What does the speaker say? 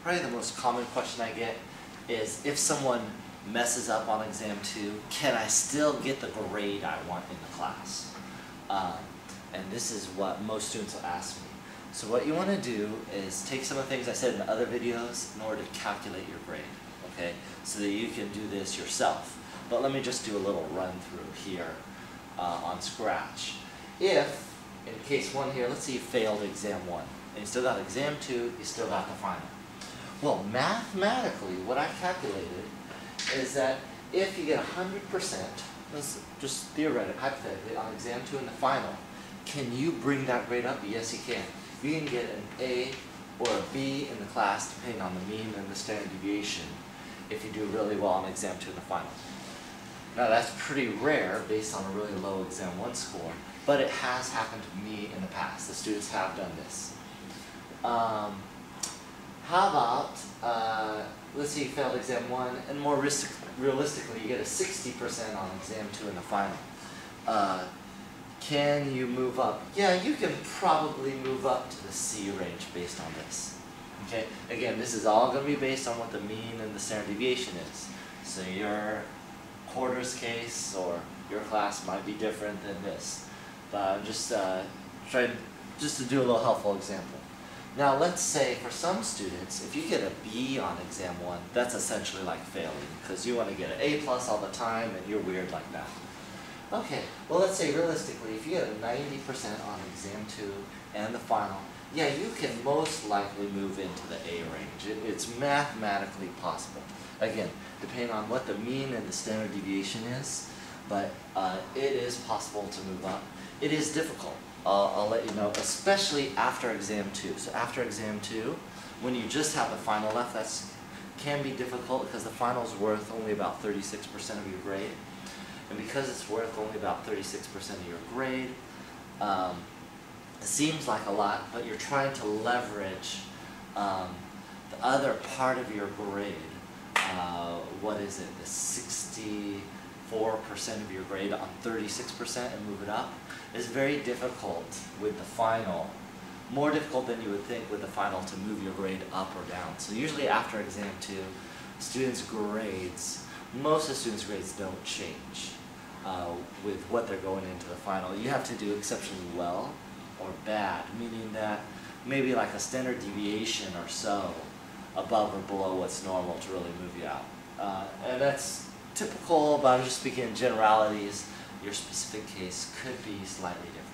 Probably the most common question I get is, if someone messes up on exam 2, can I still get the grade I want in the class? And this is what most students will ask me. So what you want to do is take some of the things I said in other videos in order to calculate your grade, okay? So that you can do this yourself. But let me just do a little run through here on Scratch. If, in case 1 here, let's say you failed exam 1, and you still got exam 2, you still got the final. Well, mathematically, what I calculated is that if you get 100%, let's just theoretically, hypothetically, on exam 2 in the final, can you bring that grade up? Yes, you can. You can get an A or a B in the class, depending on the mean and the standard deviation, if you do really well on exam 2 in the final. Now, that's pretty rare based on a really low exam 1 score, but it has happened to me in the past. The students have done this. How about, let's say you failed exam 1, and more realistically, you get a 60% on exam 2 in the final. Can you move up? Yeah, you can probably move up to the C range based on this. Okay, again, this is all going to be based on what the mean and the standard deviation is. So your quarters case or your class might be different than this. But I'm just trying just to do a little helpful example. Now let's say for some students, if you get a B on exam 1, that's essentially like failing, because you want to get an A+ all the time and you're weird like that. Okay, well let's say realistically, if you get a 90% on exam 2 and the final, yeah, you can most likely move into the A range. It's mathematically possible. Again, depending on what the mean and the standard deviation is, but it is possible to move up. It is difficult. I'll let you know, especially after exam 2. So after exam 2, when you just have the final left, that can be difficult because the final is worth only about 36% of your grade. And because it's worth only about 36% of your grade, it seems like a lot, but you're trying to leverage the other part of your grade. What is it? The 64% of your grade on 36% and move it up is very difficult with the final. More difficult than you would think with the final to move your grade up or down. So usually after exam 2, students' grades, most of the students' grades don't change with what they're going into the final. You have to do exceptionally well or bad, meaning that maybe like a standard deviation or so above or below what's normal to really move you out. And that's typical, but I'm just speaking in generalities. Your specific case could be slightly different.